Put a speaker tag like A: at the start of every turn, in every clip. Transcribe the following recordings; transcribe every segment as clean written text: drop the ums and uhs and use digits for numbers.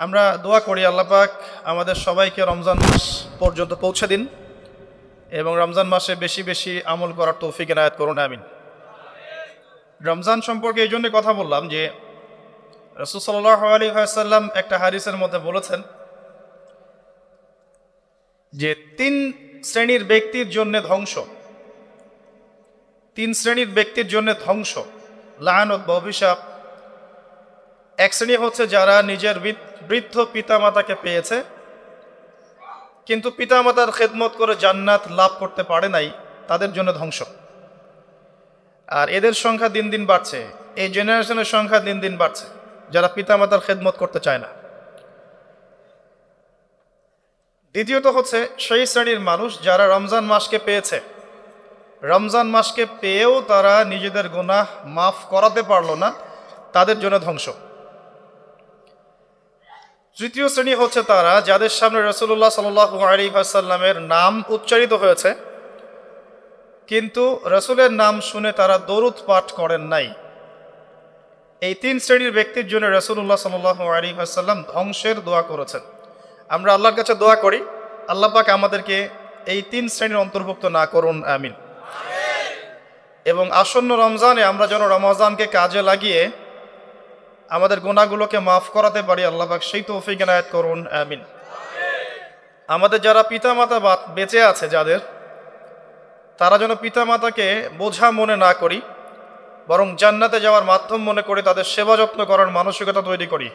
A: আমরা দোয়া করি আল্লাহ পাক আমাদের সবাইকে রমজান মাস পর্যন্ত পৌঁছে দিন এবং রমজান মাসে বেশি বেশি আমল করার তৌফিক এনায়েত করুন, আমিন। রমজান সম্পর্কে এই জন্য কথা বললাম যে রাসূল সাল্লাল্লাহু আলাইহি ওয়াসাল্লাম একটা হাদিসের মধ্যে বলেছেন যে তিন শ্রেণীর ব্যক্তির জন্য ধ্বংস, তিন শ্রেণীর ব্যক্তির জন্য ধ্বংস, লাআনত বা অভিশাপ। এক শ্রেণী হচ্ছে যারা নিজের বৃদ্ধ পিতামাতাকে পেয়েছে কিন্তু পিতামাতার খেদমত করে জান্নাত লাভ করতে পারে নাই, তাদের জন্য ধ্বংস। আর এদের সংখ্যা দিন দিন বাড়ছে, এই জেনারেশনের সংখ্যা দিন দিন বাড়ছে যারা পিতামাতার খেদমত করতে চায় না। দ্বিতীয়ত হচ্ছে সেই শ্রেণীর মানুষ যারা রমজান মাসকে পেয়েছে, রমজান মাসকে পেয়েও তারা নিজেদের গুনাহ মাফ করাতে পারলো না, তাদের জন্য ধ্বংস। তৃতীয় শ্রেণী হচ্ছে তারা যাদের সামনে রাসূলুল্লাহ সাল্লাল্লাহু আলাইহি ওয়াসাল্লামের নাম উচ্চারিত হয়েছে কিন্তু রাসূলের নাম শুনে তারা দরুদ পাঠ করেন নাই। এই তিন শ্রেণীর ব্যক্তির জন্য রাসূলুল্লাহ সাল্লাল্লাহু আলাইহি ওয়াসাল্লাম ধ্বংসের দোয়া করেছেন। আমরা আল্লাহর কাছে দোয়া করি আল্লাহ পাক আমাদেরকে এই তিন শ্রেণীর অন্তর্ভুক্ত না করুন, আমিন। এবং আসন্ন রমজানে আমরা যেন রমজানকে কাজে লাগিয়ে আমাদের গুনাহগুলোকে মাফ করাতে পারি, আল্লাহ পাক সেই তৌফিক এনায়েত করুন, আমিন। আমাদের যারা পিতামাতা বেঁচে আছে যাদের, তারা যেন পিতামাতাকে বোঝা মনে না করি, বরং জান্নাতে যাওয়ার মাধ্যম মনে করে তাদের সেবা যত্ন করার মানসিকতা তৈরি করি,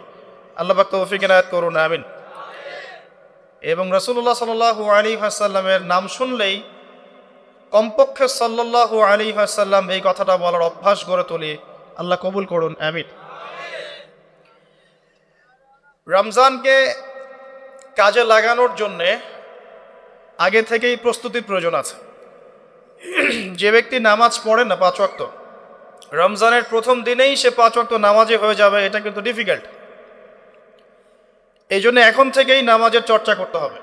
A: আল্লাহ পাক তৌফিক এনায়েত করুন, আমিন। এবং রাসূলুল্লাহ সাল্লাল্লাহু আলাইহি ওয়াসাল্লামের নাম শুনলেই কমপক্ষে সাল্লাল্লাহু আলাইহি ওয়াসাল্লাম এই কথাটা বলার অভ্যাস গড়ে তুলি, আল্লাহ কবুল করুন, আমিন। রমজানকে কাজে লাগানোর জন্যে আগে থেকেই প্রস্তুতির প্রয়োজন আছে। যে ব্যক্তি নামাজ পড়ে না 5 ওয়াক্ত, রমজানের প্রথম দিনেই সে 5 ওয়াক্ত নামাজে হয়ে যাবে, এটা কিন্তু ডিফিকাল্ট। এই জন্য এখন থেকেই নামাজের চর্চা করতে হবে।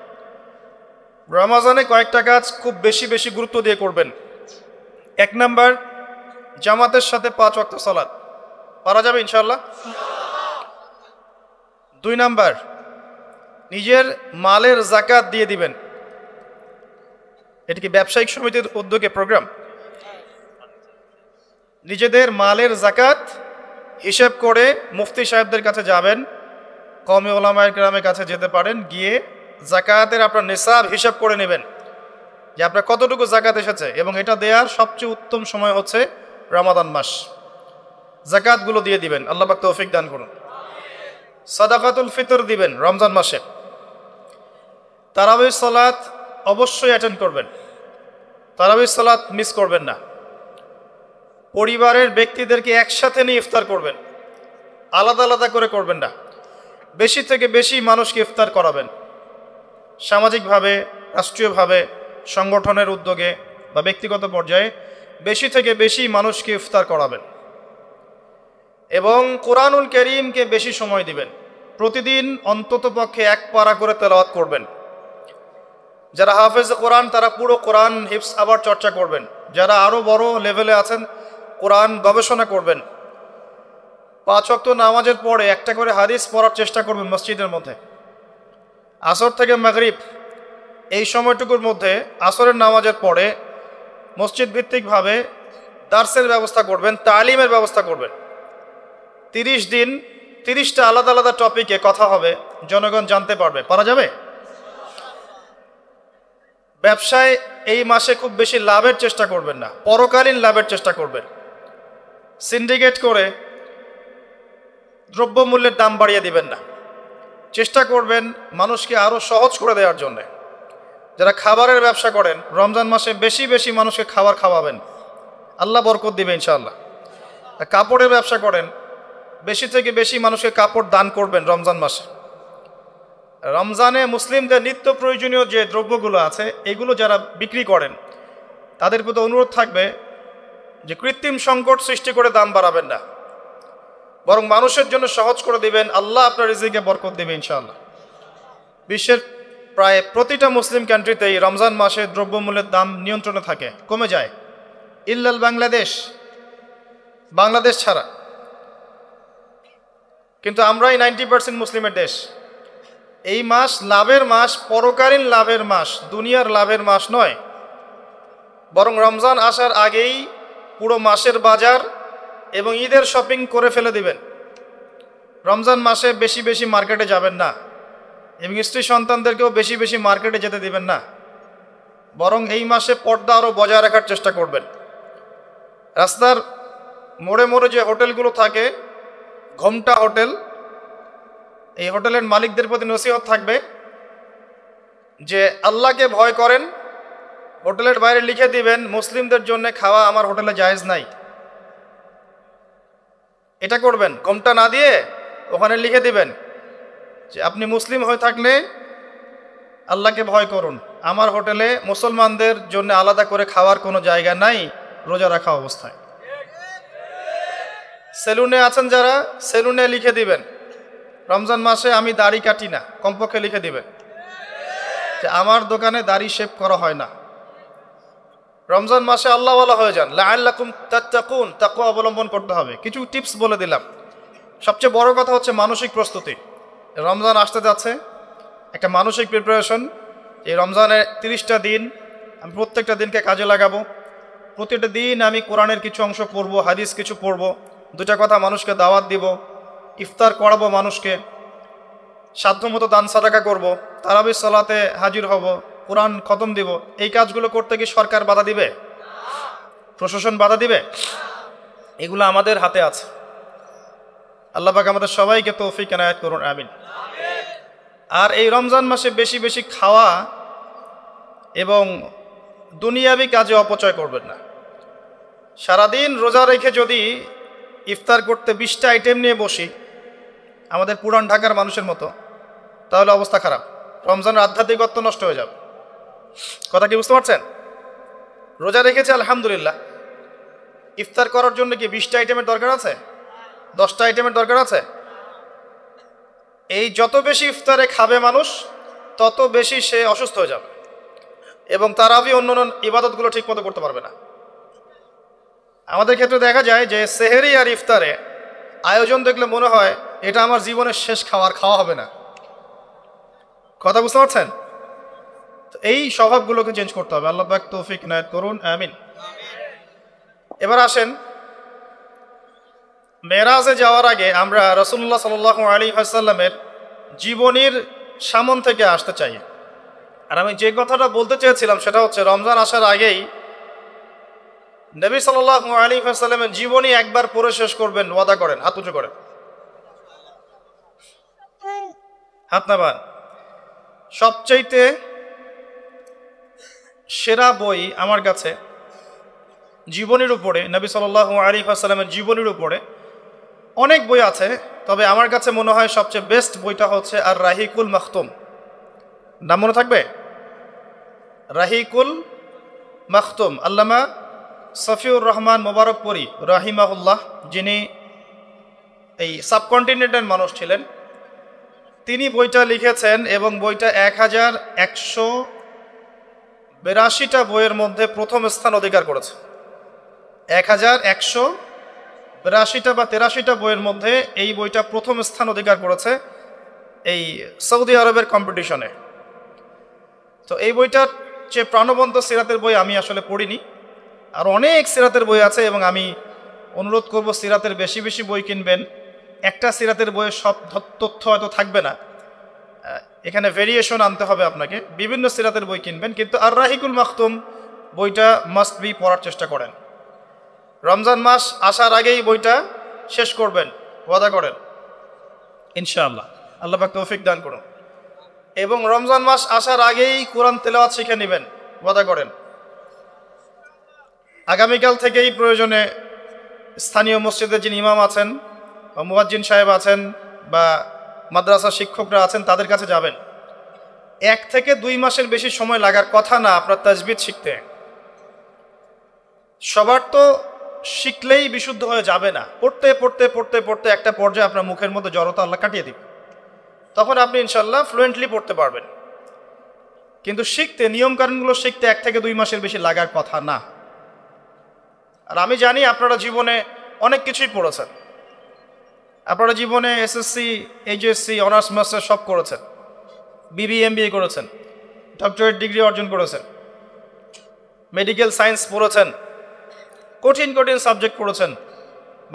A: রমজানে কয়েকটা কাজ খুব বেশি বেশি গুরুত্ব দিয়ে করবেন। 1 নাম্বার, জামাতের সাথে 5 ওয়াক্ত সালাত পারা যাবে ইনশাআল্লাহ। 2 নাম্বার, নিজের মালের যাকাত দিয়ে দিবেন। এটা কি ব্যবসায়িক সমিতির উদ্যোগে প্রোগ্রাম? নিজেদের মালের যাকাত হিসাব করে মুফতি সাহেবদের কাছে যাবেন, কওমি উলামায়ে কেরামের কাছে যেতে পারেন, গিয়ে যাকাতের আপনার নিসাব হিসাব করে নেবেন যে আপনার কতটুকু যাকাত এসেছে। এবং এটা দেওয়ার সবচেয়ে উত্তম সময় হচ্ছে রমাদান মাস। যাকাতগুলো দিয়ে দিবেন, আল্লাহ পাক তৌফিক দান করুন। সাদাকাতুল ফিতর দিবেন রমজান মাসে। তারাবির সালাত অবশ্যই অ্যাটেন্ড করবেন, তারাবির সালাত মিস করবেন না। পরিবারের ব্যক্তিদেরকে একসাথে নিয়ে ইফতার করবেন, আলাদা আলাদা করে করবেন না। বেশি থেকে বেশি মানুষকে ইফতার করাবেন, সামাজিকভাবে, রাষ্ট্রীয়ভাবে, সংগঠনের উদ্যোগে বা ব্যক্তিগত পর্যায়ে বেশি থেকে বেশি মানুষকে ইফতার করাবেন। এবং কোরআনুল কারীমকে বেশি সময় দিবেন। প্রতিদিন অন্তত পক্ষে 1 পারা করে তেলাওয়াত করবেন। যারা হাফেজ কোরআন তারা পুরো কোরআন হিফজ আবার চর্চা করবেন। যারা আরও বড় লেভেলে আছেন কোরআন গবেষণা করবেন। 5 ওয়াক্ত নামাজের পরে একটা করে হাদিস পড়ার চেষ্টা করবেন মসজিদের মধ্যে। আসর থেকে মাগরিব এই সময়টুকুর মধ্যে, আসরের নামাজের পরে মসজিদ ভিত্তিকভাবে দার্সের ব্যবস্থা করবেন, তালিমের ব্যবস্থা করবেন। 30 দিন 30টা আলাদা আলাদা টপিকে কথা হবে, জনগণ জানতে পারবে। পারা যাবে? ব্যবসায় এই মাসে খুব বেশি লাভের চেষ্টা করবেন না, পরকালীন লাভের চেষ্টা করবেন। সিন্ডিকেট করে দ্রব্যমূল্যের দাম বাড়িয়ে দিবেন না, চেষ্টা করবেন মানুষকে আরও সহজ করে দেওয়ার জন্যে। যারা খাবারের ব্যবসা করেন রমজান মাসে বেশি বেশি মানুষকে খাবার খাওয়াবেন, আল্লাহ বরকত দিবে ইনশাআল্লাহ। কাপড়ের ব্যবসা করেন, বেশি থেকে বেশি মানুষকে কাপড় দান করবেন রমজান মাসে। রমজানে মুসলিমদের নিত্য প্রয়োজনীয় যে দ্রব্যগুলো আছে এগুলো যারা বিক্রি করেন তাদের প্রতি অনুরোধ থাকবে যে কৃত্রিম সংকট সৃষ্টি করে দাম বাড়াবেন না, বরং মানুষের জন্য সহজ করে দিবেন। আল্লাহ আপনার রিজিকে বরকত দেবে ইনশাআল্লাহ। বিশ্বের প্রায় প্রতিটা মুসলিম কান্ট্রিতেই রমজান মাসে দ্রব্যমূল্যের দাম নিয়ন্ত্রণে থাকে, কমে যায়, ইল্লাল বাংলাদেশ ছাড়া। কিন্তু আমরাই 90% মুসলিমের দেশ, এই মাস লাভের মাস, পরকালীন লাভের মাস, দুনিয়ার লাভের মাস নয়। বরং রমজান আসার আগেই পুরো মাসের বাজার এবং ঈদের শপিং করে ফেলে দিবেন। রমজান মাসে বেশি বেশি মার্কেটে যাবেন না এবং স্ত্রী সন্তানদেরকেও বেশি বেশি মার্কেটে যেতে দিবেন না। বরং এই মাসে পর্দা আরও বজায় রাখার চেষ্টা করবেন। রাস্তার মোড়ে মোড়ে যে হোটেলগুলো থাকে, ঘোমটা হোটেল, এই হোটেলের মালিকদের প্রতি নসিহত থাকবে যে আল্লাহকে ভয় করেন। হোটেলের বাইরে লিখে দিবেন, মুসলিমদের জন্য খাওয়া আমার হোটেলে জায়েজ নাই। এটা করবেন, ঘোমটা না দিয়ে ওখানে লিখে দিবেন যে আপনি মুসলিম হয়ে থাকলে আল্লাহকে ভয় করুন, আমার হোটেলে মুসলমানদের জন্য আলাদা করে খাওয়ার কোনো জায়গা নাই রোজা রাখা অবস্থায়। সেলুনে আছেন যারা, সেলুনে লিখে দিবেন রমজান মাসে আমি দাড়ি কাটি না, কমপক্ষে লিখে দিবেন যে আমার দোকানে দাড়ি শেভ করা হয় না। রমজান মাসে আল্লাহওয়ালা হয়ে যান, লাআল্লাকুম তাত্তাকুন, তাকওয়া অবলম্বন করতে হবে। কিছু টিপস বলে দিলাম। সবচেয়ে বড় কথা হচ্ছে মানসিক প্রস্তুতি। রমজান আসতে যাচ্ছে, একটা মানসিক প্রিপারেশন। এই রমজানের 30টা দিন আমি প্রত্যেকটা দিনকে কাজে লাগাবো। প্রতিটা দিন আমি কোরআনের কিছু অংশ পড়ব, হাদিস কিছু পড়ব, দুটা কথা মানুষকে দাওয়াত দিব, ইফতার করাবো মানুষকে, সাধ্যমতো দান সাদাকা করব, তারাবির সালাতে হাজির হব, কোরআন খতম দিব। এই কাজগুলো করতে কি সরকার বাধা দিবে? প্রশাসন বাধা দিবে? এগুলো আমাদের হাতে আছে। আল্লাহ পাক আমাদের সবাইকে তৌফিক এনায়েত করুন, আমিন। আর এই রমজান মাসে বেশি বেশি খাওয়া এবং দুনিয়াবি কাজে অপচয় করবেন না। সারাদিন রোজা রেখে যদি ইফতার করতে 20টা আইটেম নিয়ে বসি আমাদের পুরান ঢাকার মানুষের মতো, তাহলে অবস্থা খারাপ। রমজানের আধ্যাত্মিকত্ব নষ্ট হয়ে যাবে। কথা কি বুঝতে পারছেন? রোজা রেখেছে আলহামদুলিল্লাহ, ইফতার করার জন্য কি 20টা আইটেমের দরকার আছে? 10টা আইটেমের দরকার আছে? এই যত বেশি ইফতারে খাবে মানুষ তত বেশি সে অসুস্থ হয়ে যাবে এবং তারাবি অন্যান্য ইবাদতগুলো ঠিক মতো করতে পারবে না। আমাদের ক্ষেত্রে দেখা যায় যে সেহেরি আর ইফতারে আয়োজন দেখলে মনে হয় এটা আমার জীবনের শেষ খাওয়া হবে না। কথা বুঝতে পারছেন? তো এই স্বভাবগুলোকে চেঞ্জ করতে হবে। আল্লাহ পাক তৌফিক ইনায়েত করুন, আমিন। এবার আসেন, মেরাজে যাওয়ার আগে আমরা রাসূলুল্লাহ সাল্লাল্লাহু আলাইহি ওয়াসাল্লামের জীবনীর সামন থেকে আসতে চাই। আর আমি যে কথাটা বলতে চেয়েছিলাম সেটা হচ্ছে রমজান আসার আগেই নবী সাল্লাল্লাহু আলাইহি ওয়াসাল্লামের জীবনী একবার পড়ে শেষ করবেন, ওয়াদা করেন। হাত উঁচু করেন, হাত নামান। সবচাইতে সেরা বই আমার কাছে জীবনীর উপরে, নবী সাল্লাল্লাহু আলাইহি ওয়াসাল্লামের জীবনীর উপরে অনেক বই আছে, তবে আমার কাছে মনে হয় সবচেয়ে বেস্ট বইটা হচ্ছে আর রাহিকুল মাখতুম। নাম মনে থাকবে? রাহিকুল মাখতুম, আল্লামা সফিউর রহমান মোবারকপুরি রাহিমাহুল্লাহ, যিনি এই সাবকন্টিনেন্টের মানুষ ছিলেন, তিনি বইটা লিখেছেন এবং বইটা 1182টা বইয়ের মধ্যে প্রথম স্থান অধিকার করেছে। 1182টা বা 83টা বইয়ের মধ্যে এই বইটা প্রথম স্থান অধিকার করেছে এই সৌদি আরবের কম্পিটিশনে। তো এই বইটার যে প্রাণবন্ত সিরাতের বই আমি আসলে পড়িনি, আর অনেক সিরাতের বই আছে এবং আমি অনুরোধ করব সিরাতের বেশি বেশি বই কিনবেন। একটা সিরাতের বইয়ে সব তথ্য হয়তো থাকবে না, এখানে ভেরিয়েশন আনতে হবে আপনাকে। বিভিন্ন সিরাতের বই কিনবেন, কিন্তু আর রাহিকুল মাখতুম বইটা মাস্ট বি পড়ার চেষ্টা করেন। রমজান মাস আসার আগেই বইটা শেষ করবেন, ওয়াদা করেন ইনশাআল্লাহ। আল্লাহ পাক তৌফিক দান করুন। এবং রমজান মাস আসার আগেই কোরআন তেলাওয়াত শিখে নেবেন, ওয়াদা করেন। আগামীকাল থেকেই প্রয়োজনে স্থানীয় মসজিদের যিনি ইমাম আছেন বা মুয়াজ্জিন সাহেব আছেন বা মাদ্রাসা শিক্ষকরা আছেন তাদের কাছে যাবেন। 1 থেকে 2 মাসের বেশি সময় লাগার কথা না আপনার তাজবিদ শিখতে। সবার তো শিখলেই বিশুদ্ধ হয়ে যাবে না। পড়তে পড়তে পড়তে পড়তে একটা পর্যায়ে আপনার মুখের মধ্যে জড়তা আল্লাহ কাটিয়ে দিবে, তখন আপনি ইনশাল্লাহ ফ্লুয়েন্টলি পড়তে পারবেন। কিন্তু শিখতে, নিয়মকানুনগুলো শিখতে 1 থেকে 2 মাসের বেশি লাগার কথা না। আর আমি জানি আপনারা জীবনে অনেক কিছুই পড়েছেন, আপনারা জীবনে এসএসসি, এইচএসসি, অনার্স মাস্টার সব করেছেন। BBA করেছেন, ডক্টরেট ডিগ্রি অর্জন করেছেন, মেডিকেল সায়েন্স পড়েছেন, কঠিন কঠিন সাবজেক্ট পড়েছেন,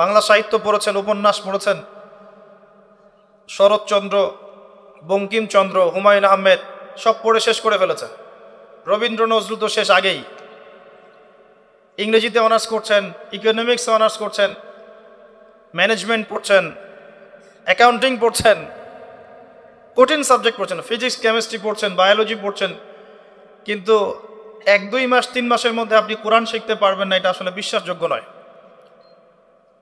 A: বাংলা সাহিত্য পড়েছেন, উপন্যাস পড়েছেন, শরৎচন্দ্র, বঙ্কিমচন্দ্র, হুমায়ুন আহমেদ সব পড়ে শেষ করে ফেলেছেন। রবীন্দ্র নজরুল তো শেষ আগেই। ইংরেজিতে অনার্স করছেন, ইকোনমিক্সে অনার্স করছেন, ম্যানেজমেন্ট পড়ছেন, অ্যাকাউন্টিং পড়ছেন, কঠিন সাবজেক্ট পড়ছেন, ফিজিক্স কেমিস্ট্রি পড়ছেন, বায়োলজি পড়ছেন, কিন্তু 1-2 মাস 3 মাসের মধ্যে আপনি কোরআন শিখতে পারবেন না, এটা আসলে বিশ্বাসযোগ্য নয়।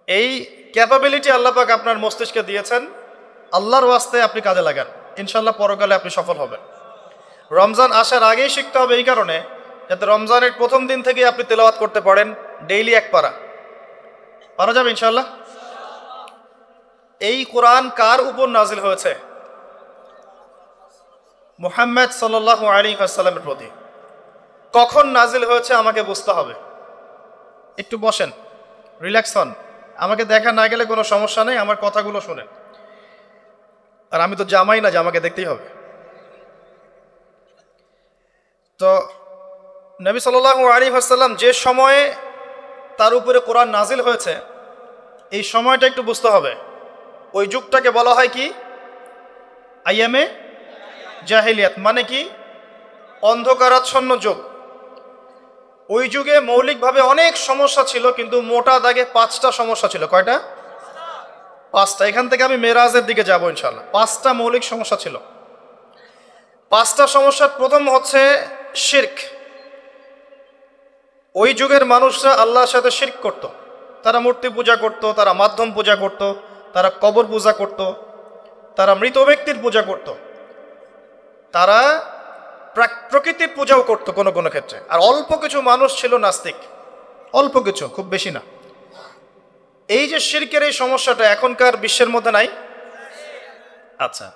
A: এই ক্যাপাবিলিটি আল্লাহ পাক আপনার মস্তিষ্কে দিয়েছেন, আল্লাহর ওয়াস্তে আপনি কাজে লাগান, ইনশাল্লাহ পরকালে আপনি সফল হবেন। রমজান আসার আগেই শিখতে হবে এই কারণে, যাতে রমজানের প্রথম দিন থেকে আপনি তেলাওয়াত করতে পারেন, ডেইলি 1 পারা। পারা যাবে ইনশাল্লাহ? এই কোরআন কার উপর নাজিল হয়েছে? মুহাম্মদ সাল্লাল্লাহু আলাইহি ওয়াসাল্লামের প্রতি। কখন নাজিল হয়েছে আমাকে বুঝতে হবে। একটু বসেন, রিল্যাক্স হন, আমাকে দেখা না গেলে কোনো সমস্যা নেই, আমার কথাগুলো শুনেন। আর আমি তো জামাই না যে আমাকে দেখতেই হবে। তো নবী সাল্লাল্লাহু আলাইহি ওয়াসাল্লাম যে সময়ে তার উপরে কোরআন নাজিল হয়েছে, এই সময়টা একটু বুঝতে হবে। ওই যুগটাকে বলা হয় কি? আইয়ামে জাহিলিয়াত, মানে কি? অন্ধকারাচ্ছন্ন যুগ। ওই যুগে মৌলিকভাবে অনেক সমস্যা ছিল, কিন্তু মোটা দাগে 5টা সমস্যা ছিল। কয়টা? 5টা। এখান থেকে আমি মেরাজের দিকে যাব ইনশাআল্লাহ। 5টা মৌলিক সমস্যা ছিল। 5টা সমস্যার প্রথম হচ্ছে শিরক। ওই যুগের মানুষরা আল্লাহর সাথে শিরক করত। তারা মূর্তি পূজা করত, তারা মাধ্যম পূজা করত, তারা কবর পূজা করত, তারা মৃত ব্যক্তির পূজা করত, তারা প্রকৃতির পূজাও করত কোনো কোনো ক্ষেত্রে। আর অল্প কিছু মানুষ ছিল নাস্তিক, অল্প কিছু, খুব বেশি না। এই যে শিরকের এই সমস্যাটা এখনকার বিশ্বের মধ্যে নাই। আচ্ছা,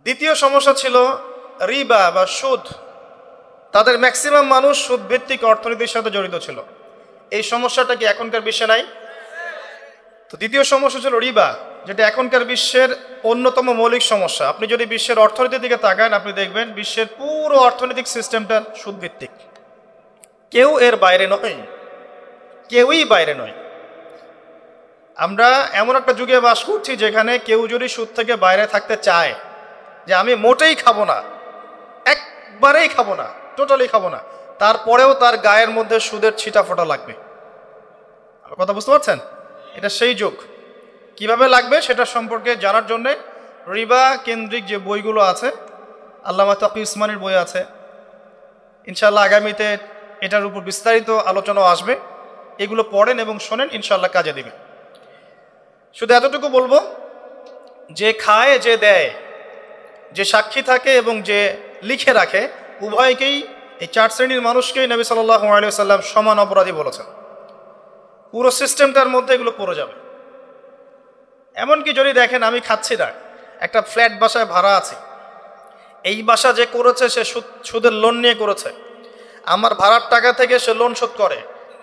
A: দ্বিতীয় সমস্যা ছিল রিবা বা সুদ। তাদের ম্যাক্সিমাম মানুষ সুদ ভিত্তিক অর্থনীতির সাথে জড়িত ছিল। এই সমস্যাটা কি এখনকার বিশ্বে নাই? তো দ্বিতীয় সমস্যা ছিল রিবা, যেটা এখনকার বিশ্বের অন্যতম মৌলিক সমস্যা। আপনি যদি বিশ্বের অর্থনীতির দিকে তাকান, আপনি দেখবেন বিশ্বের পুরো অর্থনৈতিক সিস্টেমটা সুদ ভিত্তিক। কেউ এর বাইরে নয়, কেউই বাইরে নয়। আমরা এমন একটা যুগে বাস করছি যেখানে কেউ যদি সুদ থেকে বাইরে থাকতে চায়, যে আমি মোটেই খাবো না, একবারেই খাবো না, টোটালি খাবো না, তারপরেও তার গায়ের মধ্যে সুদের ছিটা ফোটা লাগবে। কথা বুঝতে পারছেন? এটা সেই যুগ। কিভাবে লাগবে সেটা সম্পর্কে জানার জন্য রিবা কেন্দ্রিক যে বইগুলো আছে, আল্লামা তাকি উসমানীর বই আছে, ইনশাআল্লাহ আগামীতে এটার উপর বিস্তারিত আলোচনা আসবে। এগুলো পড়েন এবং শোনেন, ইনশাআল্লাহ কাজে দিবে। শুধু এতটুকু বলবো, যে খায়, যে দেয়, যে সাক্ষী থাকে এবং যে লিখে রাখে, উভয়কেই, এই 4 শ্রেণীর মানুষকেই নবী সাল্লাল্লাহু আলাইহি ওয়াসাল্লাম সমান অপরাধী বলেছেন। পুরো সিস্টেমটার মধ্যে এগুলো পড়ে যাবে। এমনকি যদি দেখেন আমি খাচ্ছি না, একটা ফ্ল্যাট বাসায় ভাড়া আছে, এই বাসা যে করেছে সে সুদের লোন নিয়ে করেছে, আমার ভাড়ার টাকা থেকে সে লোন শোধ করে,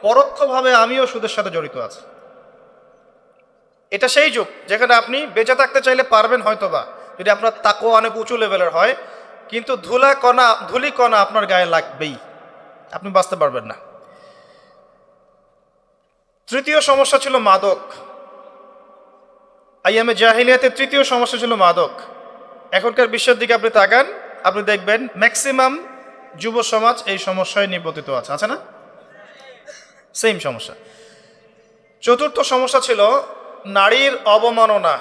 A: পরোক্ষভাবে আমিও সুদের সাথে জড়িত আছি। এটা সেই যুগ যেখানে আপনি বেঁচে থাকতে চাইলে পারবেন হয়তোবা, যদি আপনার তাকওয়া অনেক উঁচু লেভেলের হয়, কিন্তু ধুলি কণা আপনার গায়ে লাগবেই, আপনি বাঁচতে পারবেন না। তৃতীয় সমস্যা ছিল মাদক। আইয়ামে জাহিলিয়াতের তৃতীয় সমস্যা ছিল মাদক। এখনকার বিশ্বের দিকে আপনি তাকান, আপনি দেখবেন ম্যাক্সিমাম যুব সমাজ এই সমস্যায় নিপতিত আছে, আছে না? সেম সমস্যা। চতুর্থ সমস্যা ছিল নারীর অবমাননা।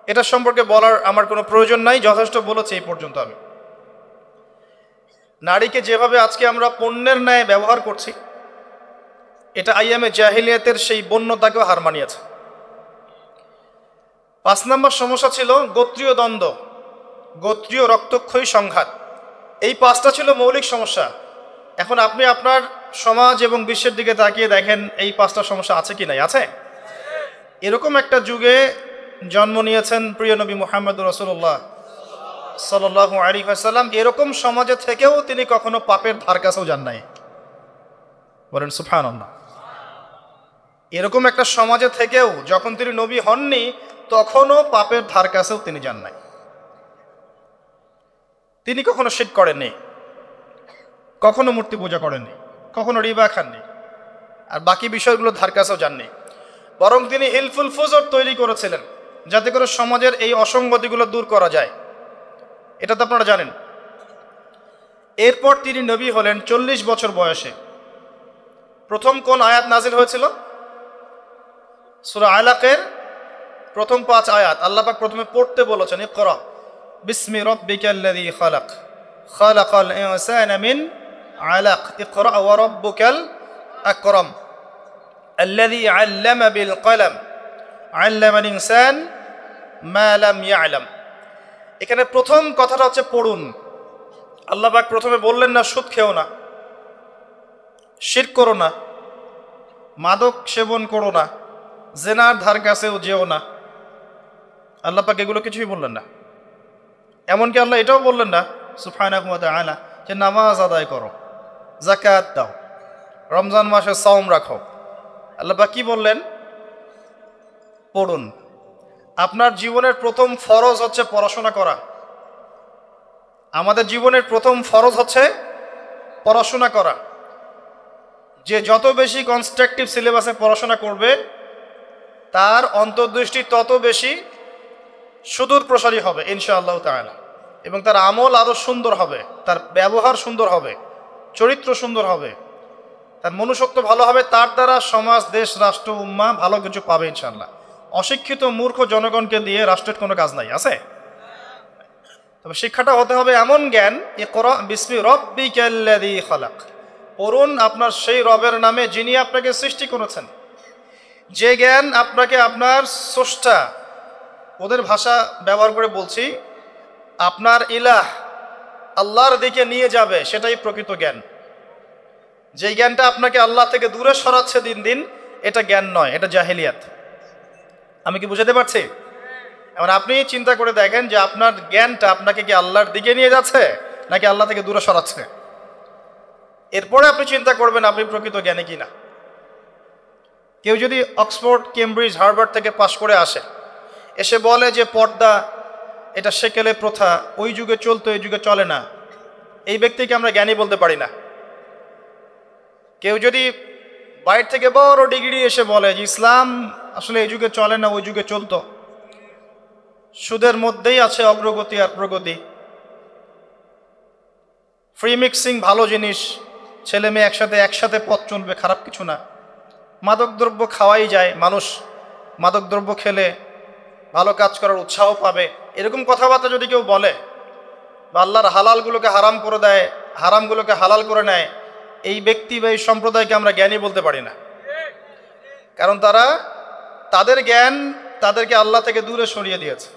A: এটা সম্পর্কে বলার আমার কোনো প্রয়োজন নাই, যথেষ্ট বলেছি এই পর্যন্ত আমি। নারীকে যেভাবে আজকে আমরা পণ্যের ন্যায় ব্যবহার করছি, এটা আইয়ামে জাহিলিয়াতের সেই বন্যতাকেও হার মানিয়েছে। 5 নম্বর সমস্যা ছিল গোত্রীয় দ্বন্দ্ব, গোত্রীয় রক্তক্ষয়ী সংঘাত। এই 5টা ছিল মৌলিক সমস্যা। এখন আপনি আপনার সমাজ এবং বিশ্বের দিকে তাকিয়ে দেখেন এই 5টা সমস্যা আছে কি নাই? আছে। এরকম একটা যুগে জন্ম নিয়েছেন প্রিয় নবী মুহাম্মদ রাসূলুল্লাহ সাল্লাল্লাহু আলাইহি ওয়াসাল্লাম। এরকম সমাজে থেকেও তিনি কখনো পাপের ধার কাছেও যান নাই। বলেন সুবহানাল্লাহ। এরকম একটা সমাজে থেকেও যখন তিনি নবী হননি, তখনও পাপের ধার কাছেও তিনি যান নাই। তিনি কখনো শিরক করেননি, কখনো মূর্তি পূজা করেননি, কখনো রিবা খাননি, আর বাকি বিষয়গুলো ধার কাছেও যাননি। বরং তিনি হিলফুল ফুজর তৈরি করেছিলেন যাতে করে সমাজের এই অসঙ্গতিগুলো দূর করা যায়। এটা তো আপনারা জানেন। এরপর তিনি নবী হলেন 40 বছর বয়সে। প্রথম কোন আয়াত নাজিল হয়েছিল? সূরা আলাকের প্রথম 5 আয়াত আল্লাহ পাক প্রথমে পড়তে বলেছেন, ইকরা বিসমি রাব্বিকাল্লাযী খালাক খালাকাল ইনসানা মিন আলাক ইকরা ওয়া রাব্বুকাল আকরাম আল্লাযী আল্লামা বিল কলম আল্লামাল ইনসান মা লাম ইয়ালাম। এখানে প্রথম কথাটা হচ্ছে পড়ুন। আল্লাহ পাক প্রথমে বললেন না সুদ খেও না, শিরক করো না, মাদক সেবন করো না, জেনার ধার কাছেও যেও না। আল্লাহ পাক এগুলো কিছুই বললেন না। এমনকি আল্লাহ এটাও বললেন না সুবহানাহু ওয়া তাআলা যে নামাজ আদায় করো, যাকাত দাও, রমজান মাসে সাওম রাখো। আল্লাহ পাক কি বললেন? পড়ুন। আপনার জীবনের প্রথম ফরজ হচ্ছে পড়াশোনা করা। আমাদের জীবনের প্রথম ফরজ হচ্ছে পড়াশোনা করা। যে যত বেশি কনস্ট্রাকটিভ সিলেবাসে পড়াশোনা করবে তার অন্তর্দৃষ্টি তত বেশি সুদূর প্রসারী হবে ইনশাআল্লাহ তাআলা, এবং তার আমল আরও সুন্দর হবে, তার ব্যবহার সুন্দর হবে, চরিত্র সুন্দর হবে, তার মনুষ্যত্ব ভালো হবে। তার দ্বারা সমাজ, দেশ, রাষ্ট্র, উম্মাহ ভালো কিছু পাবে ইনশাআল্লাহ। অশিক্ষিত মূর্খ জনগণকে দিয়ে রাষ্ট্রের কোনো কাজ নাই, আছে? তবে শিক্ষাটা হতে হবে এমন জ্ঞান, ইকরা বিসমি রাব্বিকাল্লাযী খালাক, পড়ুন আপনার সেই রবের নামে যিনি আপনাকে সৃষ্টি করেছেন। যে জ্ঞান আপনাকে আপনার স্রষ্টা, ওদের ভাষা ব্যবহার করে বলছি, আপনার ইলাহ আল্লাহর দিকে নিয়ে যাবে, সেটাই প্রকৃত জ্ঞান। যে জ্ঞানটা আপনাকে আল্লাহ থেকে দূরে সরাচ্ছে দিন দিন, এটা জ্ঞান নয়, এটা জাহেলিয়াত। আমি কি বুঝাতে পারছি? এবার আপনি চিন্তা করে দেখেন যে আপনার জ্ঞানটা আপনাকে কি আল্লাহর দিকে নিয়ে যাচ্ছে নাকি আল্লাহ থেকে দূরে সরাচ্ছে। এরপরে আপনি চিন্তা করবেন আপনি প্রকৃত জ্ঞানী কিনা। কেউ যদি অক্সফোর্ড, কেমব্রিজ, হার্ভার্ড থেকে পাশ করে আসে, এসে বলে যে পর্দা এটা সেকেলে প্রথা, ওই যুগে চলতো এই যুগে চলে না, এই ব্যক্তিকে আমরা জ্ঞানী বলতে পারি না। কেউ যদি বাইরে থেকে বড় ডিগ্রি এসে বলে যে ইসলাম আসলে এই যুগে চলে না ওই যুগে চলতো, সুদের মধ্যেই আছে অগ্রগতি আর প্রগতি, ফ্রি মিক্সিং ভালো জিনিস, ছেলে মেয়ে একসাথে পথ চলবে, খারাপ কিছু না, মাদকদ্রব্য খাওয়াই যায়, মানুষ মাদকদ্রব্য খেলে ভালো কাজ করার উৎসাহ পাবে, এরকম কথাবার্তা যদি কেউ বলে, বা আল্লাহর হালালগুলোকে হারাম করে দেয়, হারামগুলোকে হালাল করে নেয়, এই ব্যক্তি বা এই সম্প্রদায়কে আমরা জ্ঞানী বলতে পারি না। কারণ তাদের জ্ঞান তাদেরকে আল্লাহ থেকে দূরে সরিয়ে দিয়েছে।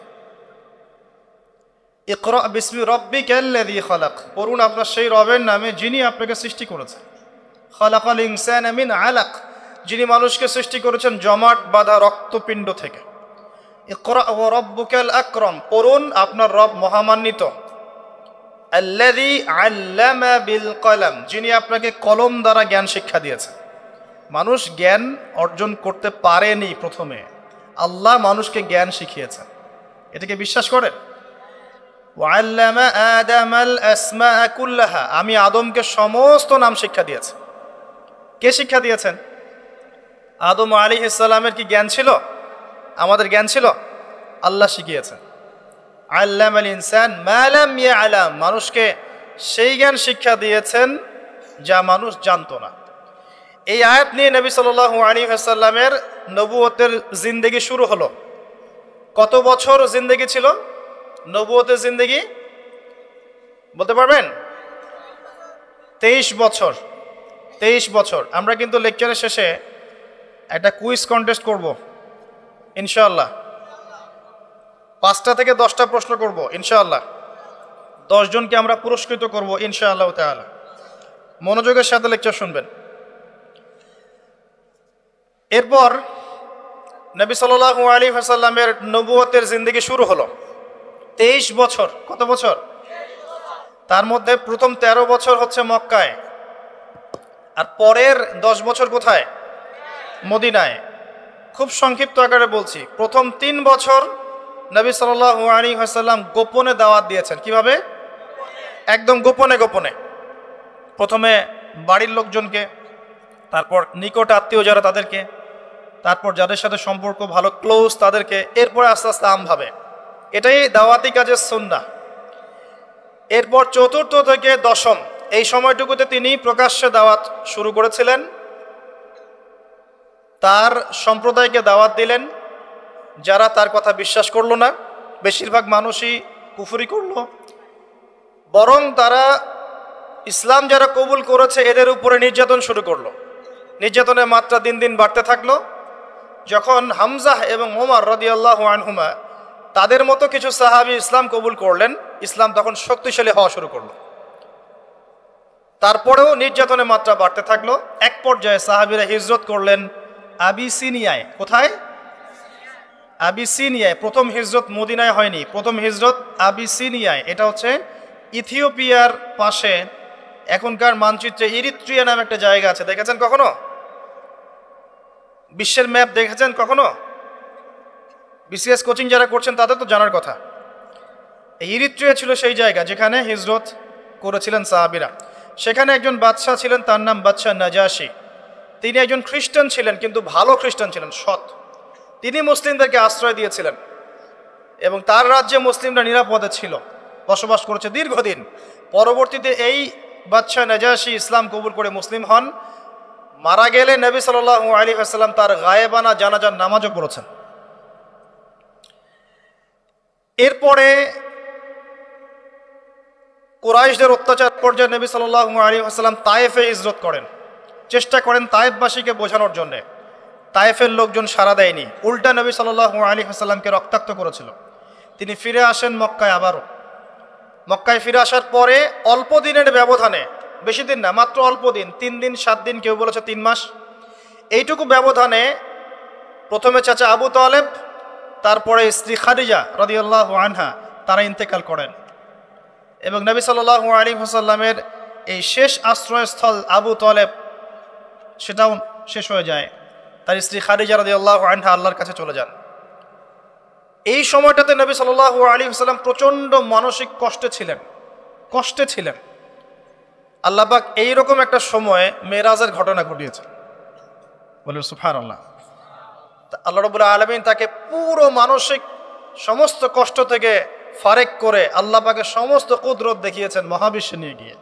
A: ইকরা বিসমি রাব্বিকাল্লাযী খালাক, পড়ুন আপনার সেই রবের নামে যিনি আপনাকে সৃষ্টি করেছেন। খালাকাল ইনসানা মিন আলাক, যিনি মানুষকে সৃষ্টি করেছেন জমাট বাঁধা রক্তপিণ্ড থেকে। ইকরা ওয়া রাব্বুকাল আকরাম, পড়ুন আপনার রব মহামান্বিত। আল্লাযী আল্লামা বিল কলম, যিনি আপনাকে কলম দ্বারা জ্ঞান শিক্ষা দিয়েছেন। মানুষ জ্ঞান অর্জন করতে পারেনি, প্রথমে আল্লাহ মানুষকে জ্ঞান শিখিয়েছেন। এটাকে বিশ্বাস করেন? ওয়াল্লামা আদামাল আসমাআ কুল্লাহা, আমি আদমকে সমস্ত নাম শিক্ষা দিয়েছি। কে শিক্ষা দিয়েছেন? আদম আলাইহিস সালামের কি জ্ঞান ছিল? আমাদের জ্ঞান ছিল? আল্লাহ শিখিয়েছেন। আল্লামাল ইনসান মা লাম ইয়ালাম, মানুষকে সেই জ্ঞান শিক্ষা দিয়েছেন যা মানুষ জানতো না। এই আয়াত নিয়ে নবী সাল্লাল্লাহু আলাইহি ওয়াসাল্লামের নবুয়তের জিন্দেগি শুরু হলো। কত বছর জিন্দেগি ছিল নবুয়তের জিন্দেগি? বলতে পারবেন? 23 বছর। 23 বছর। আমরা কিন্তু লেকচারের শেষে একটা কুইজ কন্টেস্ট করব ইনশাআল্লাহ। 5টা থেকে 10টা প্রশ্ন করব ইনশাআল্লাহ। 10 জনকে আমরা পুরস্কৃত করব ইনশাআল্লাহ তাআলা। মনোযোগের সাথে লেকচার শুনবেন। এরপর নবী সাল্লাল্লাহু আলাইহি ওয়াসাল্লামের নবুয়তের জিন্দেগি শুরু হলো। 23 বছর। কত বছর? তার মধ্যে প্রথম 13 বছর হচ্ছে মক্কায়, আর পরের 10 বছর কোথায়? মদিনায়। খুব সংক্ষিপ্ত আকারে বলছি, প্রথম 3 বছর নবী সাল্লাল্লাহু আলাইহি ওয়াসাল্লাম গোপনে দাওয়াত দিয়েছেন। কিভাবে? একদম গোপনে গোপনে, প্রথমে বাড়ির লোকজনকে, তারপর নিকট আত্মীয় যারা তাদেরকে, তারপর যাদের সাথে সম্পর্ক ভালো ক্লোজ তাদেরকে, এরপর আস্তে আস্তে আমভাবে। এটাই দাওয়াতি কাজের সুন্নাহ। এরপর চতুর্থ থেকে দশম এই সময়টুকুতে তিনি প্রকাশ্যে দাওয়াত শুরু করেছিলেন, তার সম্প্রদায়কে দাওয়াত দিলেন। যারা তার কথা বিশ্বাস করলো না, বেশিরভাগ মানুষই কুফরি করল, বরং তারা ইসলাম যারা কবুল করেছে এদের উপরে নির্যাতন শুরু করলো। নির্যাতনের মাত্রা দিন দিন বাড়তে থাকলো। যখন হামজাহ এবং ওমর রাদিয়াল্লাহু আনহুমা তাদের মতো কিছু সাহাবী ইসলাম কবুল করলেন, ইসলাম তখন শক্তিশালী হওয়া শুরু করলো। তারপরেও নির্যাতনের মাত্রা বাড়তে থাকলো। এক পর্যায়ে সাহাবীরা হিজরত করলেন আবিসিনিয়ায়। কোথায়? আবিসিনিয়ায়। প্রথম হিজরত মদিনায় হয়নি, প্রথম হিজরত আবিসিনিয়ায়। এটা হচ্ছে ইথিওপিয়ার পাশে, এখনকার মানচিত্রে ইরিত্রিয়া নামে একটা জায়গা আছে, দেখেছেন কখনো? বিশ্বের ম্যাপ দেখেছেন কখনো? বিসিএস কোচিং যারা করছেন তাদের তো জানার কথা। ইরিত্রিয়া ছিল সেই জায়গা যেখানে হিজরত করেছিলেন সাহাবীরা। সেখানে একজন বাদশাহ ছিলেন, তার নাম বাদশাহ নাজাশী। তিনি একজন খ্রিস্টান ছিলেন, কিন্তু ভালো খ্রিস্টান ছিলেন, সৎ। তিনি মুসলিমদেরকে আশ্রয় দিয়েছিলেন এবং তার রাজ্যে মুসলিমরা নিরাপদে ছিল, বসবাস করেছে দীর্ঘদিন। পরবর্তীতে এই বাদশাহ নাজাশী ইসলাম কবুল করে মুসলিম হন। মারা গেলে নবী সাল্লাল্লাহু আলাইহি ওয়াসাল্লাম তার গায়েবানা জানাজার নামাজও পড়েছেন। এরপরে কুরাইশদের অত্যাচার পর্যায়ে নবী সাল্লাল্লাহু আলাইহি ওয়াসাল্লাম তায়েফে হিজরত করেন, চেষ্টা করেন তায়েফবাসীকে বোঝানোর জন্য। তায়েফের লোকজন সাড়া দেয়নি, উল্টা নবী সাল্লাল্লাহু আলাইহি ওয়াসাল্লামকে রক্তাক্ত করেছিল। তিনি ফিরে আসেন মক্কায়। আবারও মক্কায় ফিরে আসার পরে অল্প দিনের ব্যবধানে, বেশি দিন না, মাত্র অল্প দিন, 3 দিন 7 দিন, কেউ বলেছে 3 মাস, এইটুকু ব্যবধানে প্রথমে চাচা আবু তালেব, তারপরে স্ত্রী খাদিজা রাদিয়াল্লাহু আনহা, তারা ইন্তেকাল করেন। এবং নবী সাল্লাল্লাহু আলাইহি ওয়াসাল্লামের এই শেষ আশ্রয়স্থল আবু তালেব, সেটাও শেষ হয়ে যায়। তার স্ত্রী খাদিজা রাদিয়াল্লাহু আনহা আল্লাহর কাছে চলে যান। এই সময়টাতে নবী সাল্লাল্লাহু আলাইহি ওয়াসাল্লাম প্রচণ্ড মানসিক কষ্টে ছিলেন। আল্লাহ পাক এইরকম একটা সময়ে মেরাজের ঘটনা ঘটিয়েছে, বলেন সুবহানাল্লাহ। আল্লাহ রাব্বুল আলামিন তাকে পুরো মানসিক সমস্ত কষ্ট থেকে ফারেক করে আল্লাহ পাকের সমস্ত কুদরত দেখিয়েছেন মহাবিশ্বে নিয়ে গিয়ে।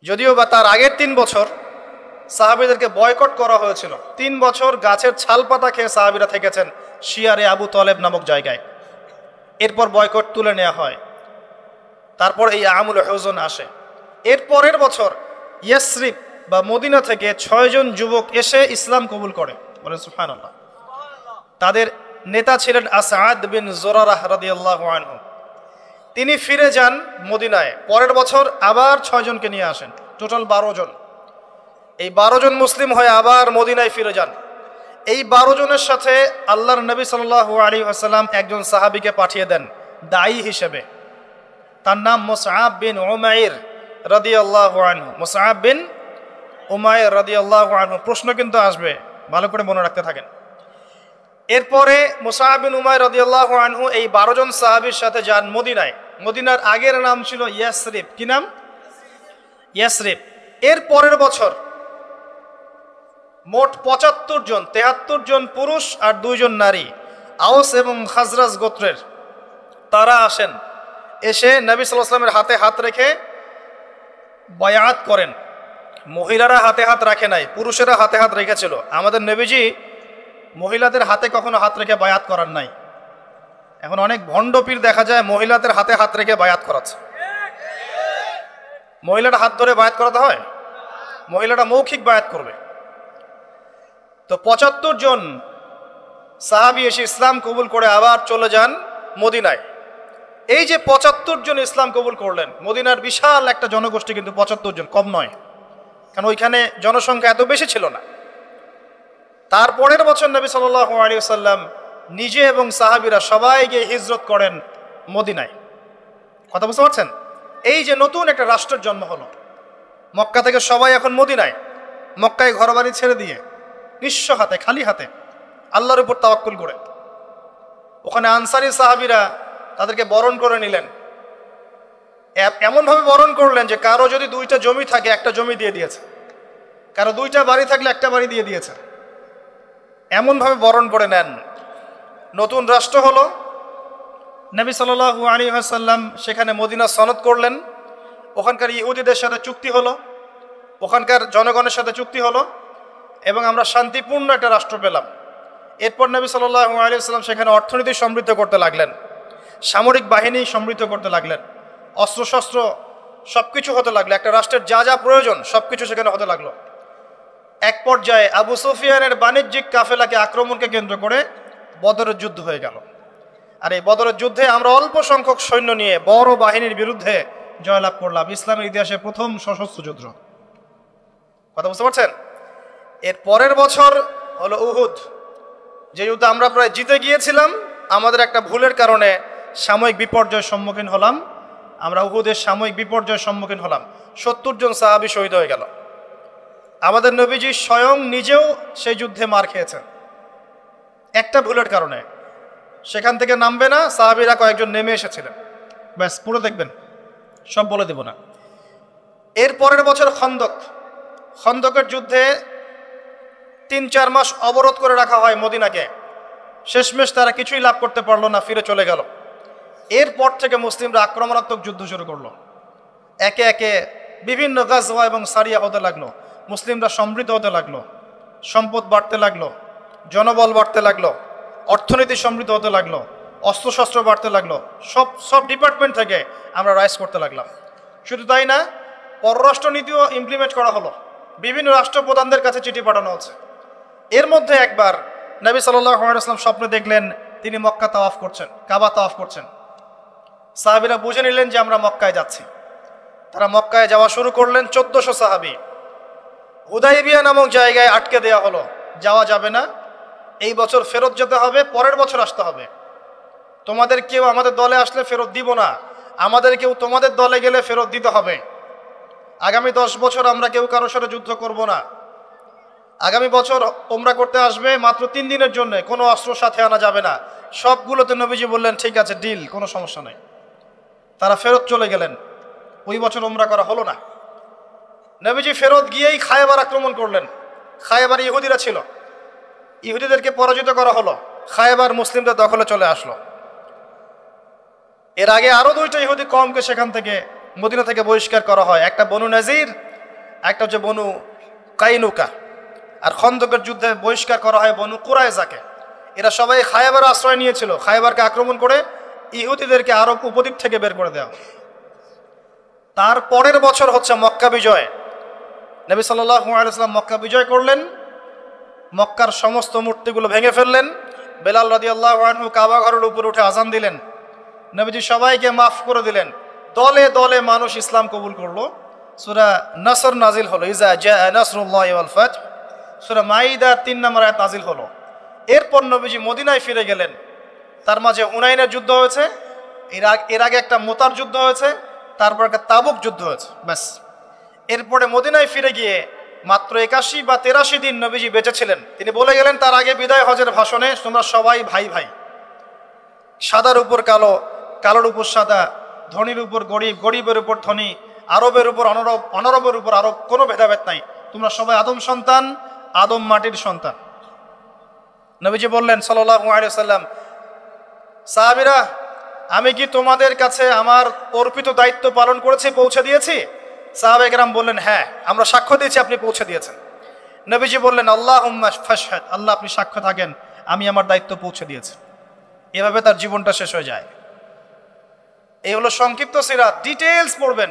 A: যদিও বা তার আগের 3 বছর সাহাবীদেরকে বয়কট করা হয়েছিল। 3 বছর গাছের ছাল পাতা খেয়ে সাহাবীরা থেকেছেন শিয়ারে আবু তালেব নামক জায়গায়। এরপর বয়কট তুলে নেওয়া হয়। তারপর এই আমুল হুজন আসে। এর পরের বছর ইয়াসরিব বা মদিনা থেকে 6 জন যুবক এসে ইসলাম কবুল করে, বলেন সুবহানাল্লাহ। তাদের নেতা ছিলেন আসাদ বিন জুরারাহ রাদিয়াল্লাহু আনহু। তিনি ফিরে যান মদিনায়। পরের বছর আবার 6 জনকে নিয়ে আসেন, টোটাল 12 জন। এই 12 জন মুসলিম হয়ে আবার মদিনায় ফিরে যান। এই 12 জনের সাথে আল্লাহর নবী সাল্লাল্লাহু আলাইহি ওয়াসাল্লাম একজন সাহাবীকে পাঠিয়ে দেন দায়ী হিসেবে। তার নাম মুসআব বিন উমাইর রাদিয়াল্লাহু আনহু। মুসআব বিন উমাইর রাদিয়াল্লাহু আনহু। প্রশ্ন কিন্তু আসবে, ভালো করে মনে রাখতে থাকেন। এরপরে মুসআব বিন উমাইর রাদিয়াল্লাহু আনহু এই 12 জন সাহাবীর সাথে যান মদিনায়। মদিনার আগের নাম ছিল ইয়াসরিব। কি নাম? ইয়াসরিব। এর পরের বছর মোট 75 জন, 73 জন পুরুষ আর 2 জন নারী, আওস এবং খাজরাজ গোত্রের, তারা আসেন। এসে নবী সাল্লাল্লাহু আলাইহি ওয়াসাল্লামের হাতে হাত রেখে বায়াত করেন। মহিলারা হাতে হাত রাখে নাই, পুরুষেরা হাতে হাত রেখেছিল। আমাদের নবীজি মহিলাদের হাতে কখনো হাত রেখে বায়াত করার নাই। এখন অনেক ভণ্ড পীর দেখা যায় মহিলাদের হাতে হাত রেখে বায়াত করাচ্ছে। মহিলারা হাত ধরে বায়াত করাতে হয়? মহিলারা মৌখিক বায়াত করবে। তো 75 জন সাহাবী এসে ইসলাম কবুল করে আবার চলে যান মদিনায়। এই যে 75 জন ইসলাম কবুল করলেন, মদিনার বিশাল একটা জনগোষ্ঠী, কিন্তু 75 জন কম নয়, কারণ ওইখানে জনসংখ্যা এত বেশি ছিল না। তারপরের বছর নবী সাল্লাল্লাহু আলাইহি ওয়াসাল্লাম নিজে এবং সাহাবীরা সবাই গিয়ে হিজরত করেন মদিনায়। কথা বুঝতে পারছেন? এই যে নতুন একটা রাষ্ট্রের জন্ম হলো, মক্কা থেকে সবাই এখন মদিনায়। মক্কায় ঘরবাড়ি ছেড়ে দিয়ে নিঃস্ব হাতে, খালি হাতে, আল্লাহর উপর তাওয়াক্কুল করে ওখানে আনসারী সাহাবীরা তাদেরকে বরণ করে নিলেন। এমনভাবে বরণ করলেন যে কারো যদি 2টা জমি থাকে একটা জমি দিয়ে দিয়েছে, কারো 2টা বাড়ি থাকলে একটা বাড়ি দিয়ে দিয়েছে। এমনভাবে বরণ করে নেন। নতুন রাষ্ট্র হলো, নবী সাল্লাল্লাহু আলাইহি ওয়াসাল্লাম সেখানে মদিনা সনদ করলেন, ওখানকার ইহুদিদের সাথে চুক্তি হলো, ওখানকার জনগণের সাথে চুক্তি হলো এবং আমরা শান্তিপূর্ণ একটা রাষ্ট্র পেলাম। এরপর নবী সাল্লাল্লাহু আলাইহি ওয়াসাল্লাম সেখানে অর্থনীতি সমৃদ্ধ করতে লাগলেন, সামরিক বাহিনী সমৃদ্ধ করতে লাগলেন, অস্ত্রশস্ত্র সব কিছু হতে লাগলো, একটা রাষ্ট্রের যা যা প্রয়োজন সব কিছু সেখানে হতে লাগলো। এক পর্যায়ে আবু সুফিয়ানের বাণিজ্যিক কাফেলাকে আক্রমণকে কেন্দ্র করে বদরের যুদ্ধ হয়ে গেল। আর এই বদরের যুদ্ধে আমরা অল্প সংখ্যক সৈন্য নিয়ে বড় বাহিনীর বিরুদ্ধে জয়লাভ করলাম। ইসলামের ইতিহাসে প্রথম সশস্ত্র যুদ্ধ। কথা বুঝতে পারছেন? এর পরের বছর হলো উহুদ, যে যুদ্ধে আমরা প্রায় জিতে গিয়েছিলাম। আমাদের একটা ভুলের কারণে সাময়িক বিপর্যয়ের সম্মুখীন হলাম। আমরা উহুদের সাময়িক বিপর্যয়ের সম্মুখীন হলাম, 70 জন সাহাবী শহীদ হয়ে গেল। আমাদের নবীজি স্বয়ং নিজেও সেই যুদ্ধে মার খেয়েছেন একটা ভুলের কারণে। সেখান থেকে নামবে না, সাহাবীরা কয়েকজন নেমে এসেছিলেন, ব্যাস পুরো দেখবেন, সব বলে দেব না। এর পরের বছর খন্দকের যুদ্ধে 3-4 মাস অবরোধ করে রাখা হয় মদিনাকে। শেষমেশ তারা কিছুই লাভ করতে পারলো না, ফিরে চলে গেল। এরপর থেকে মুসলিমরা আক্রমণাত্মক যুদ্ধ শুরু করলো। একে একে বিভিন্ন গাজওয়া এবং সারিয়া হতে লাগলো, মুসলিমরা সমৃদ্ধ হতে লাগলো, সম্পদ বাড়তে লাগলো, জনবল বাড়তে লাগলো, অর্থনীতি সমৃদ্ধ হতে লাগলো, অস্ত্রশস্ত্র বাড়তে লাগলো, সব ডিপার্টমেন্ট থেকে আমরা রাইজ করতে লাগলাম। শুধু তাই না, পররাষ্ট্র নীতিও ইমপ্লিমেন্ট করা হলো, বিভিন্ন রাষ্ট্রপ্রধানদের কাছে চিঠি পাঠানো হচ্ছে। এর মধ্যে একবার নবী সাল্লাল্লাহু আলাইহি ওয়াসাল্লাম স্বপ্নে দেখলেন তিনি মক্কা তাওয়াফ করছেন, কাবা তাওয়াফ করছেন। সাহাবীরা বুঝে নিলেন যে আমরা মক্কায় যাচ্ছি। তারা মক্কায় যাওয়া শুরু করলেন। 1400 সাহাবী হুদাইবিয়া নামক জায়গায় আটকে দেওয়া হলো, যাওয়া যাবে না, এই বছর ফেরত যেতে হবে, পরের বছর আসতে হবে। তোমাদের কেউ আমাদের দলে আসলে ফেরত দিব না, আমাদের কেউ তোমাদের দলে গেলে ফেরত দিতে হবে। আগামী 10 বছর আমরা কেউ কারোর সাথে যুদ্ধ করব না। আগামী বছর ওমরা করতে আসবে মাত্র 3 দিনের জন্য, কোনো অস্ত্র সাথে আনা যাবে না। সবগুলোতে নবীজি বললেন ঠিক আছে, ডিল, কোনো সমস্যা নেই। তারা ফেরত চলে গেলেন। ওই বছর ওমরা করা হলো না। নবীজি ফেরত গিয়েই খায়বার আক্রমণ করলেন। খায়বার ইহুদিরা ছিল, ইহুদিদেরকে পরাজিত করা হলো, খায়বার মুসলিমদের দখলে চলে আসলো। এর আগে আরো 2টা ইহুদি কওমকে সেখান থেকে মদিনা থেকে বহিষ্কার করা হয়, একটা বনু নাজির, একটা হচ্ছে বনু কাইনুকা। আর খন্দকের যুদ্ধে বহিষ্কার করা হয় বনু কুরাইজাকে। এরা সবাই খায়বার আশ্রয় নিয়েছিল। খায়বারকে আক্রমণ করে ইহুদিদেরকে আরব উপদ্বীপ থেকে বের করে দেওয়া। তার পরের বছর হচ্ছে মক্কা বিজয়। নবী সাল্লাল্লাহু আলাইহি ওয়াসাল্লাম মক্কা বিজয় করলেন, মক্কার সমস্ত মূর্তিগুলো ভেঙে ফেললেন। বেলাল রাদিয়াল্লাহু আনহু কাবা ঘরের উপর উঠে আজান দিলেন। নবীজি সবাইকে মাফ করে দিলেন। দলে দলে মানুষ ইসলাম কবুল করলো। সূরা নাসর নাজিল হলো, ইজা জাআ নাসরুল্লাহি ওয়াল ফাতহ। সূরা মাইদা 3 নম্বর আয়াত নাজিল হলো। এরপর নবীজি মদিনায় ফিরে গেলেন। তার মাঝে হুনাইনের যুদ্ধ হয়েছে, এর আগে একটা মোতার যুদ্ধ হয়েছে, তারপর একটা তাবুক যুদ্ধ হয়েছে, ব্যাস। এরপরে মদিনায় ফিরে গিয়ে মাত্র 81 বা 83 দিন নবীজি বেঁচে ছিলেন। তিনি বলে গেলেন তার আগে বিদায় হজের ভাষণে, তোমরা সবাই ভাই ভাই, সাদার উপর কালো, কালোর উপর সাদা, ধনীর উপর গরিব, গরিবের উপর ধনী, আরবের উপর অনরব, অনরবের উপর আরব, কোনো ভেদাভেদ নাই। তোমরা সবাই আদম সন্তান, আদম মাটির সন্তান। নবীজি বললেন সাল্লাল্লাহু আলাইহি ওয়াসাল্লাম, সাহাবীরা, আমি কি তোমাদের কাছে আমার অর্পিত দায়িত্ব পালন করেছি, পৌঁছে দিয়েছি? সাহাবায়ে কেরাম বললেন, হ্যাঁ, আমরা সাক্ষ্য দিয়েছি আপনি পৌঁছে দিয়েছেন। নবীজি বললেন, আল্লাহুম্মা ফাশহাদ, আল্লাহ আপনি সাক্ষ্য থাকেন আমি আমার দায়িত্ব পৌঁছে দিয়েছি। এভাবে তার জীবনটা শেষ হয়ে যায়। এই হলো সংক্ষিপ্ত সিরাত, ডিটেইলস পড়বেন।